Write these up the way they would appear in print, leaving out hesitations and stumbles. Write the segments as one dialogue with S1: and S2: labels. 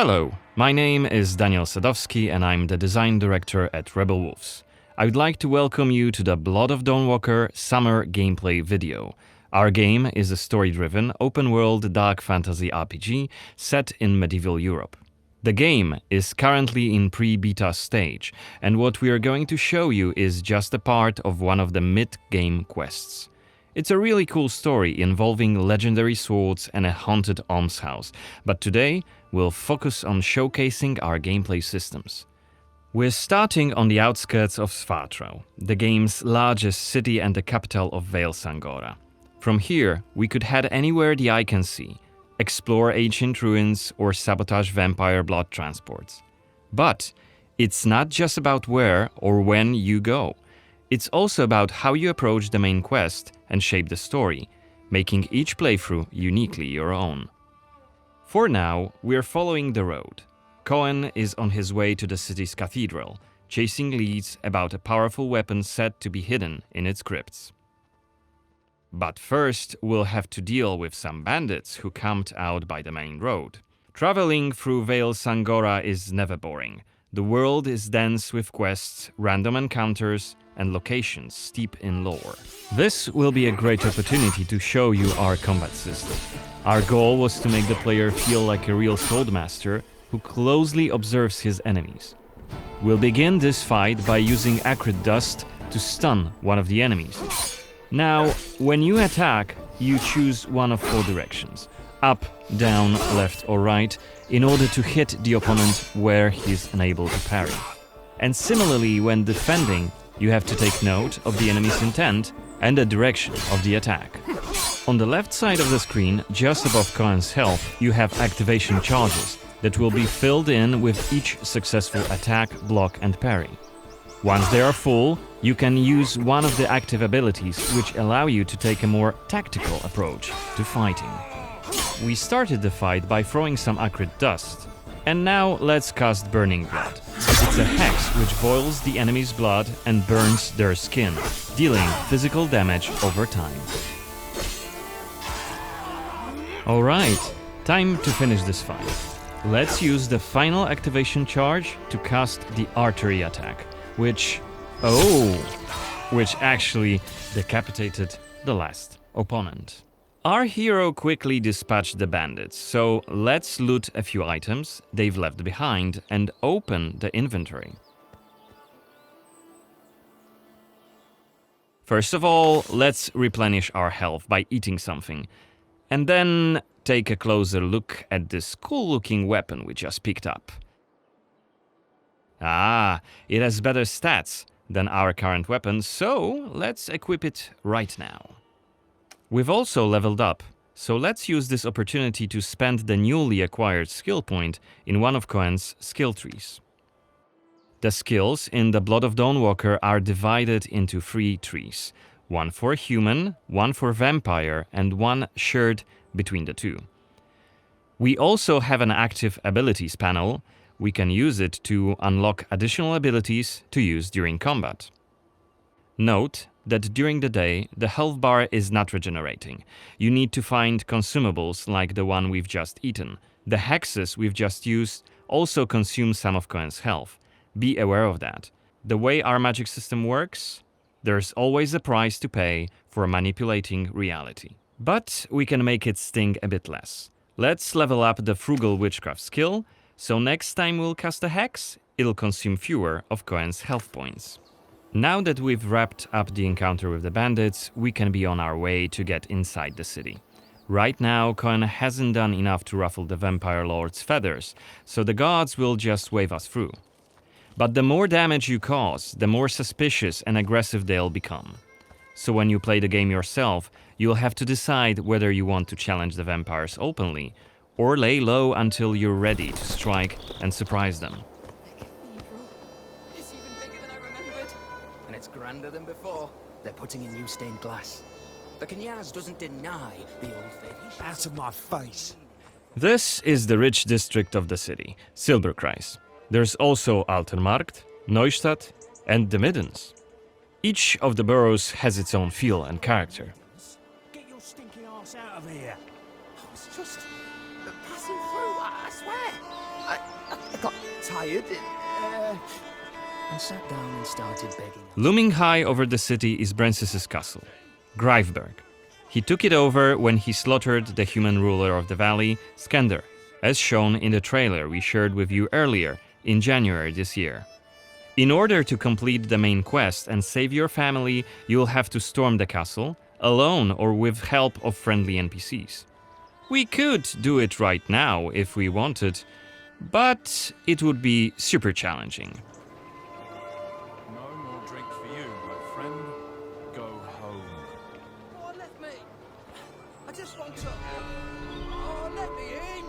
S1: Hello, my name is Daniel Sadowski and I'm the design director at Rebel Wolves. I would like to welcome you to the Blood of Dawnwalker summer gameplay video. Our game is a story-driven, open-world dark fantasy RPG set in medieval Europe. The game is currently in pre-beta stage, and what we are going to show you is just a part of one of the mid-game quests. It's a really cool story involving legendary swords and a haunted almshouse, but today we'll focus on showcasing our gameplay systems. We're starting on the outskirts of Svartrau, the game's largest city and the capital of Vale Sangora. From here, we could head anywhere the eye can see, explore ancient ruins or sabotage vampire blood transports. But it's not just about where or when you go. It's also about how you approach the main quest and shape the story, making each playthrough uniquely your own. For now, we're following the road. Cohen is on his way to the city's cathedral, chasing leads about a powerful weapon said to be hidden in its crypts. But first, we'll have to deal with some bandits who camped out by the main road. Traveling through Vale Sangora is never boring. The world is dense with quests, random encounters, and locations steep in lore. This will be a great opportunity to show you our combat system. Our goal was to make the player feel like a real swordmaster who closely observes his enemies. We'll begin this fight by using acrid dust to stun one of the enemies. Now, when you attack, you choose one of four directions: up, down, left or right, in order to hit the opponent where he's unable to parry. And similarly, when defending, you have to take note of the enemy's intent and the direction of the attack. On the left side of the screen, just above Cohen's health, you have activation charges that will be filled in with each successful attack, block and parry. Once they are full, you can use one of the active abilities which allow you to take a more tactical approach to fighting. We started the fight by throwing some acrid dust. And now let's cast Burning Blood. It's a hex which boils the enemy's blood and burns their skin, dealing physical damage over time. Alright, time to finish this fight. Let's use the final activation charge to cast the artery attack, which actually decapitated the last opponent. Our hero quickly dispatched the bandits, so let's loot a few items they've left behind and open the inventory. First of all, let's replenish our health by eating something, and then take a closer look at this cool-looking weapon we just picked up. Ah, it has better stats than our current weapon, so let's equip it right now. We've also leveled up, so let's use this opportunity to spend the newly acquired skill point in one of Cohen's skill trees. The skills in the Blood of Dawnwalker are divided into 3 trees, one for human, one for vampire, and one shared between the two. We also have an active abilities panel. We can use it to unlock additional abilities to use during combat. Note that during the day, the health bar is not regenerating. You need to find consumables like the one we've just eaten. The hexes we've just used also consume some of Cohen's health. Be aware of that. The way our magic system works, there's always a price to pay for manipulating reality. But we can make it sting a bit less. Let's level up the Frugal Witchcraft skill, so next time we'll cast a hex, it'll consume fewer of Cohen's health points. Now that we've wrapped up the encounter with the bandits, we can be on our way to get inside the city. Right now, Cohen hasn't done enough to ruffle the vampire lord's feathers, so the guards will just wave us through. But the more damage you cause, the more suspicious and aggressive they'll become. So when you play the game yourself, you'll have to decide whether you want to challenge the vampires openly, or lay low until you're ready to strike and surprise them.
S2: It's grander than before. They're putting in new stained glass. The Knyaz doesn't deny the old faith.
S3: Out of my face.
S1: This is the rich district of the city, Silberkreis. There's also Altenmarkt, Neustadt, and the Middens. Each of the boroughs has its own feel and character.
S3: Get your stinking ass out of here.
S2: I was just passing through, I swear. I got tired and sat down and started begging.
S1: Looming high over the city is Brancis's castle, Greifberg. He took it over when he slaughtered the human ruler of the valley, Skender, as shown in the trailer we shared with you earlier in January this year. In order to complete the main quest and save your family, you'll have to storm the castle, alone or with help of friendly NPCs. We could do it right now if we wanted, but it would be super challenging.
S3: No more drink for you, my friend. Go home.
S2: Oh, let me. I just want to. Oh, let me in.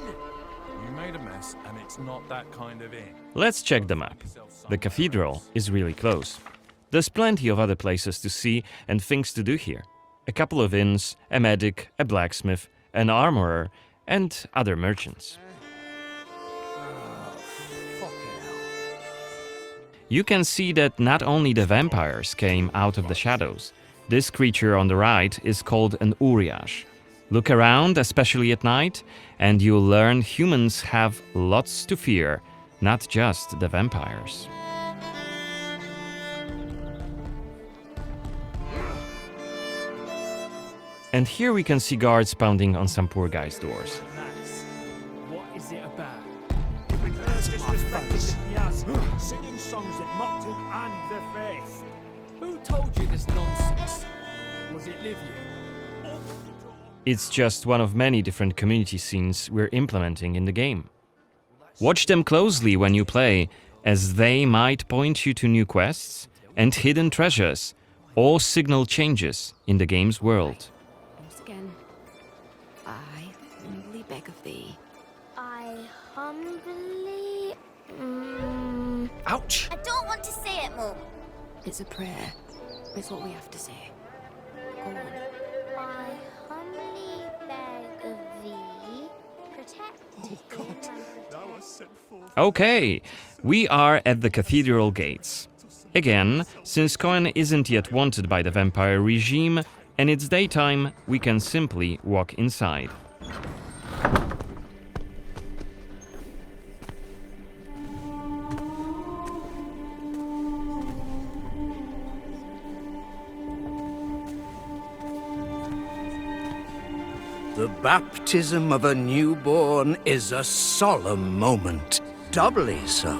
S3: You made a mess, and it's not that kind of inn.
S1: Let's check the map. The cathedral is really close. There's plenty of other places to see and things to do here. A couple of inns, a medic, a blacksmith, an armorer, and other merchants. You can see that not only the vampires came out of the shadows. This creature on the right is called an Uriash. Look around, especially at night, and you'll learn humans have lots to fear, not just the vampires. And here we can see guards pounding on some poor guy's doors.
S4: What is it about?
S5: Yes, singing songs that mocked him and the faith.
S4: Who told you this nonsense? Was it Livia?
S1: It's just one of many different community scenes we're implementing in the game. Watch them closely when you play, as they might point you to new quests and hidden treasures, or signal changes in the game's world.
S6: Once again, I humbly beg of thee.
S7: I humbly...
S2: Ouch!
S7: I don't want to say it, Mum.
S6: It's a prayer. It's what we have to say. Go on.
S7: I humbly beg of thee, protect him and protect.
S1: Okay, we are at the cathedral gates. Again, since Cohen isn't yet wanted by the vampire regime, and it's daytime, we can simply walk inside.
S8: The baptism of a newborn is a solemn moment, doubly so.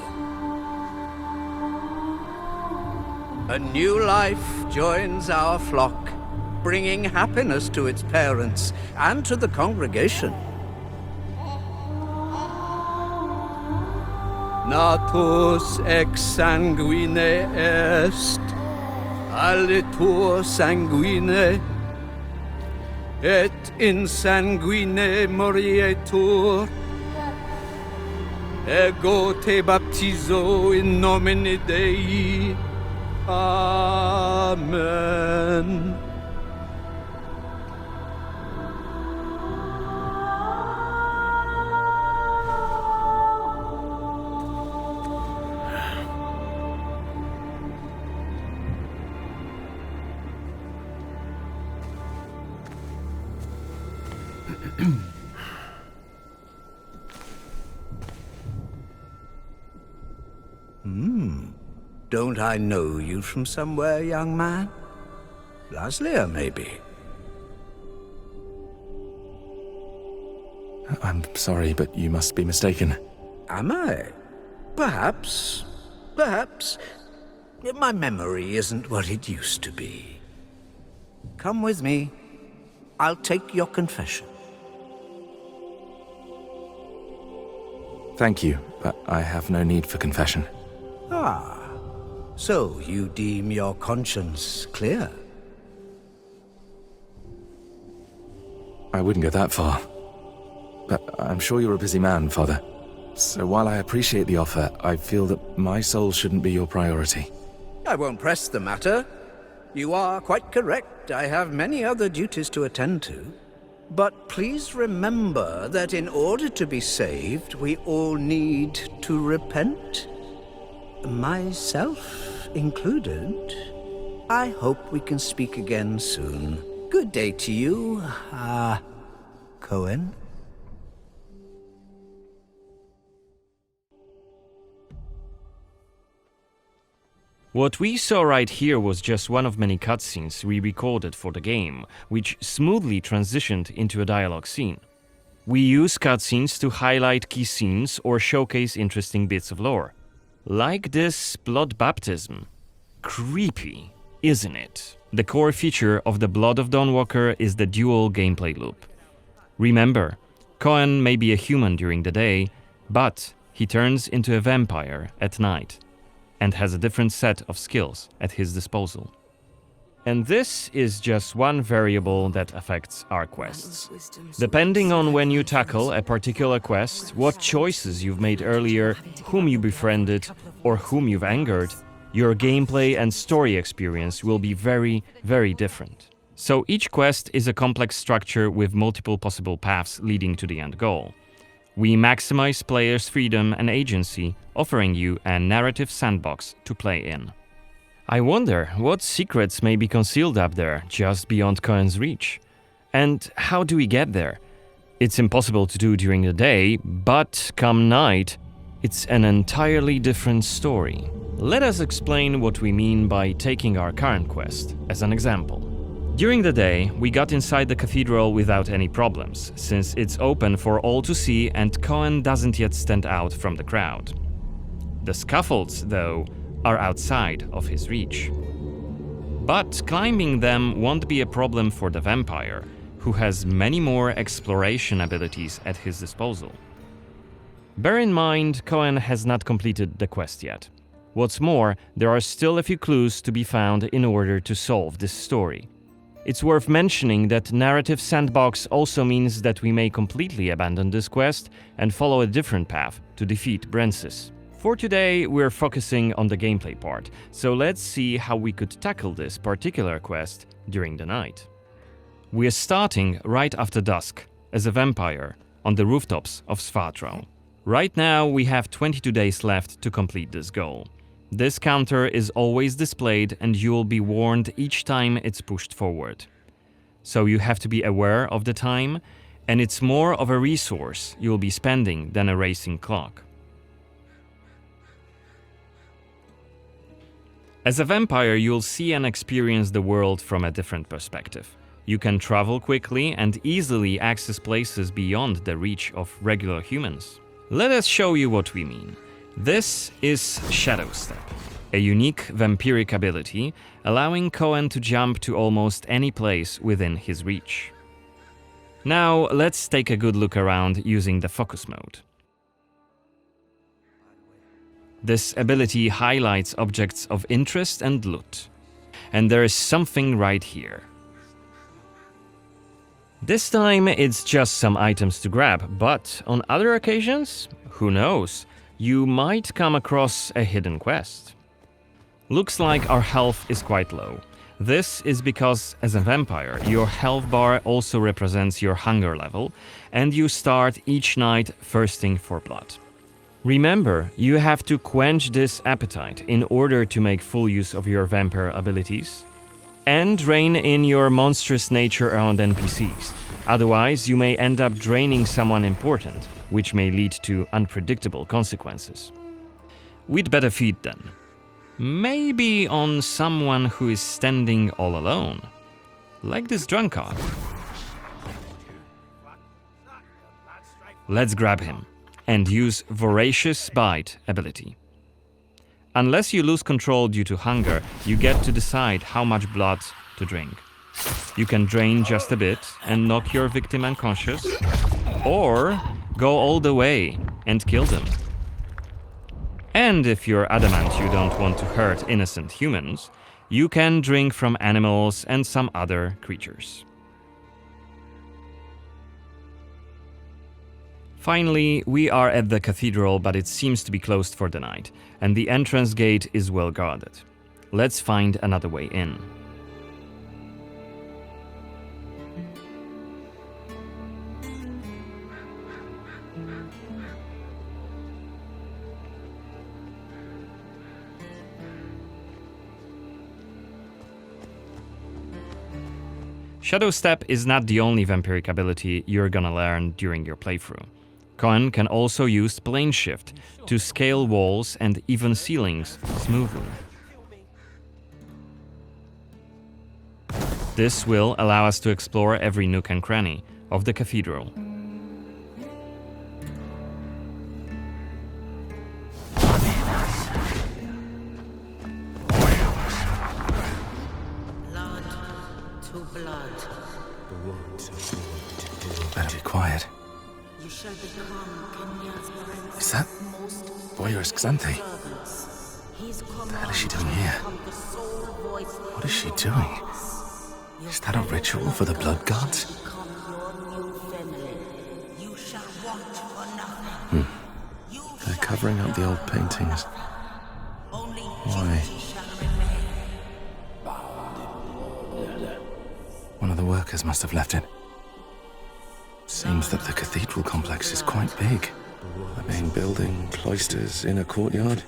S8: A new life joins our flock, bringing happiness to its parents and to the congregation. Natus ex sanguine est, alitur sanguine, et in sanguine morietur. Ego te baptizo in nomine Dei. Amen. Don't I know you from somewhere, young man? Laslia, maybe?
S9: I'm sorry, but you must be mistaken.
S8: Am I? Perhaps. Perhaps. My memory isn't what it used to be. Come with me. I'll take your confession.
S9: Thank you, but I have no need for confession.
S8: Ah. So you deem your conscience clear?
S9: I wouldn't go that far. But I'm sure you're a busy man, Father. So while I appreciate the offer, I feel that my soul shouldn't be your priority.
S8: I won't press the matter. You are quite correct. I have many other duties to attend to. But please remember that in order to be saved, we all need to repent. Myself included. I hope we can speak again soon. Good day to you. Cohen?
S1: What we saw right here was just one of many cutscenes we recorded for the game, which smoothly transitioned into a dialogue scene. We use cutscenes to highlight key scenes or showcase interesting bits of lore. Like this blood baptism. Creepy, isn't it? The core feature of the Blood of Dawnwalker is the dual gameplay loop. Remember, Cohen may be a human during the day, but he turns into a vampire at night and has a different set of skills at his disposal. And this is just one variable that affects our quests. Depending on when you tackle a particular quest, what choices you've made earlier, whom you befriended, or whom you've angered, your gameplay and story experience will be very, very different. So each quest is a complex structure with multiple possible paths leading to the end goal. We maximize players' freedom and agency, offering you a narrative sandbox to play in. I wonder what secrets may be concealed up there, just beyond Cohen's reach. And how do we get there? It's impossible to do during the day, but come night, it's an entirely different story. Let us explain what we mean by taking our current quest as an example. During the day, we got inside the cathedral without any problems, since it's open for all to see and Cohen doesn't yet stand out from the crowd. The scaffolds, though, are outside of his reach. But climbing them won't be a problem for the vampire, who has many more exploration abilities at his disposal. Bear in mind, Cohen has not completed the quest yet. What's more, there are still a few clues to be found in order to solve this story. It's worth mentioning that narrative sandbox also means that we may completely abandon this quest and follow a different path to defeat Brensis. For today, we're focusing on the gameplay part, so let's see how we could tackle this particular quest during the night. We're starting right after dusk, as a vampire, on the rooftops of Svatro. Right now, we have 22 days left to complete this goal. This counter is always displayed and you'll be warned each time it's pushed forward. So you have to be aware of the time, and it's more of a resource you'll be spending than a racing clock. As a vampire, you'll see and experience the world from a different perspective. You can travel quickly and easily access places beyond the reach of regular humans. Let us show you what we mean. This is Shadow Step, a unique vampiric ability allowing Cohen to jump to almost any place within his reach. Now let's take a good look around using the focus mode. This ability highlights objects of interest and loot. And there is something right here. This time it's just some items to grab, but on other occasions, who knows, you might come across a hidden quest. Looks like our health is quite low. This is because, as a vampire, your health bar also represents your hunger level, and you start each night thirsting for blood. Remember, you have to quench this appetite in order to make full use of your vampire abilities, and rein in your monstrous nature around NPCs. Otherwise, you may end up draining someone important, which may lead to unpredictable consequences. We'd better feed then. Maybe on someone who is standing all alone. Like this drunkard. Let's grab him and use Voracious Bite ability. Unless you lose control due to hunger, you get to decide how much blood to drink. You can drain just a bit and knock your victim unconscious, or go all the way and kill them. And if you're adamant you don't want to hurt innocent humans, you can drink from animals and some other creatures. Finally, we are at the cathedral, but it seems to be closed for the night, and the entrance gate is well guarded. Let's find another way in. Shadow Step is not the only vampiric ability you're gonna learn during your playthrough. Cohen can also use plane shift to scale walls and even ceilings smoothly. This will allow us to explore every nook and cranny of the cathedral.
S10: Blood to blood.
S9: Better be quiet.
S10: You shall become Kenya's prince.
S9: Is that Voyeurs Xanthi?
S10: His
S9: What the hell is she doing here? What is she doing? Is that a ritual for the blood gods? They're covering up the old paintings. Why? One of the workers must have left it. Seems that the cathedral complex is quite big. The main building, cloisters, inner courtyard.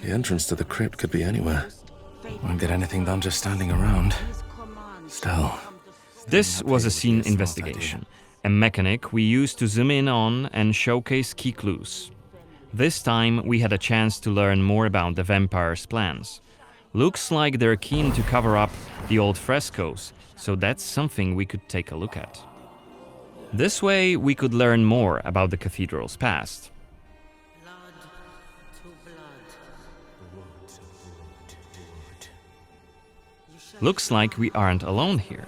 S9: The entrance to the crypt could be anywhere. Won't get anything done just standing around. Still.
S1: This was a scene investigation, a mechanic we used to zoom in on and showcase key clues. This time we had a chance to learn more about the vampire's plans. Looks like they're keen to cover up the old frescoes, so that's something we could take a look at. This way we could learn more about the cathedral's past. Looks like we aren't alone here.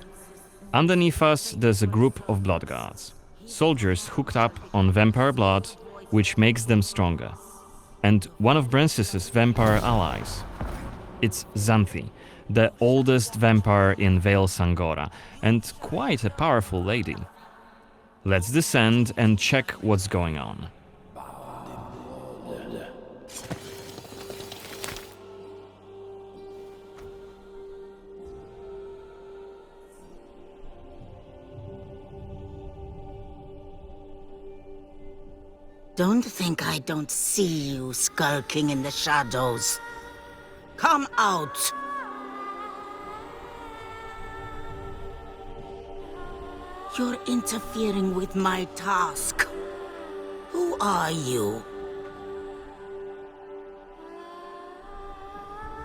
S1: Underneath us there's a group of blood guards. Soldiers hooked up on vampire blood, which makes them stronger. And one of Brances's vampire allies. It's Xanthi, the oldest vampire in Vale Sangora, and quite a powerful lady. Let's descend and check what's going on.
S10: Don't think I don't see you skulking in the shadows. Come out! You're interfering with my task. Who are you?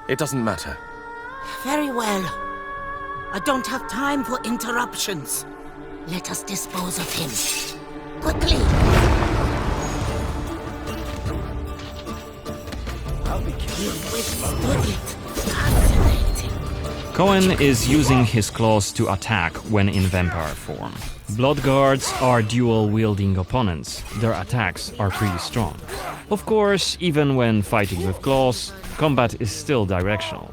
S9: It doesn't matter.
S10: Very well. I don't have time for interruptions. Let us dispose of him. Quickly! You withstood it. Fascinating.
S1: Cohen is using his claws to attack when in vampire form. Blood guards are dual-wielding opponents. Their attacks are pretty strong. Of course, even when fighting with claws, combat is still directional.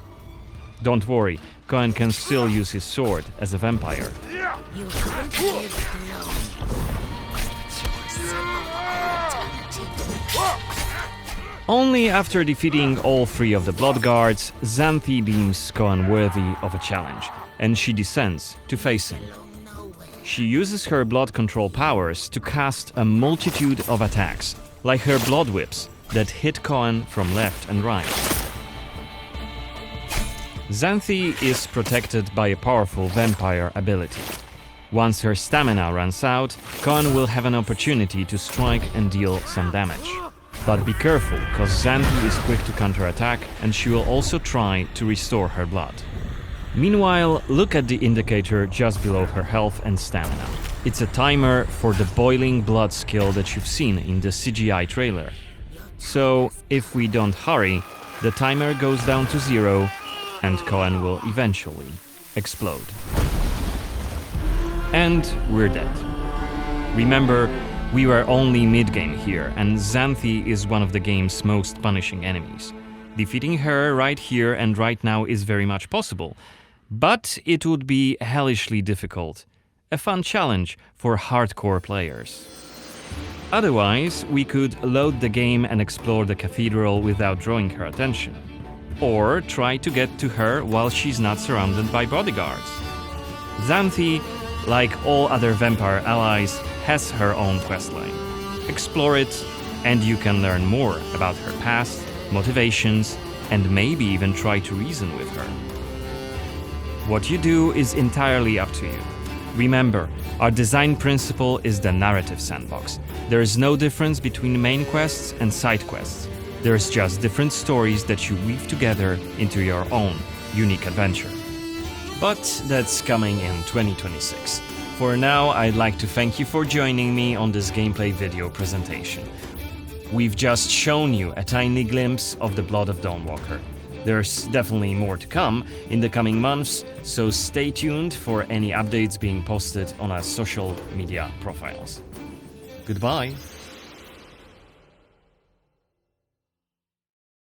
S1: Don't worry, Cohen can still use his sword as a vampire.
S10: You haven't lived long.
S1: Only after defeating all three of the blood guards, Xanthi deems Cohen worthy of a challenge, and she descends to face him. She uses her blood control powers to cast a multitude of attacks, like her blood whips that hit Cohen from left and right. Xanthi is protected by a powerful vampire ability. Once her stamina runs out, Cohen will have an opportunity to strike and deal some damage. But be careful, cause Xanthi is quick to counterattack and she will also try to restore her blood. Meanwhile, look at the indicator just below her health and stamina. It's a timer for the boiling blood skill that you've seen in the CGI trailer. So, if we don't hurry, the timer goes down to 0 and Cohen will eventually explode. And we're dead. Remember, we were only mid-game here, and Xanthi is one of the game's most punishing enemies. Defeating her right here and right now is very much possible, but it would be hellishly difficult. A fun challenge for hardcore players. Otherwise, we could load the game and explore the cathedral without drawing her attention. Or try to get to her while she's not surrounded by bodyguards. Xanthi, like all other vampire allies, has her own questline. Explore it, and you can learn more about her past, motivations, and maybe even try to reason with her. What you do is entirely up to you. Remember, our design principle is the narrative sandbox. There is no difference between main quests and side quests. There's just different stories that you weave together into your own unique adventure. But that's coming in 2026. For now, I'd like to thank you for joining me on this gameplay video presentation. We've just shown you a tiny glimpse of the Blood of Dawnwalker. There's definitely more to come in the coming months, so stay tuned for any updates being posted on our social media profiles. Goodbye!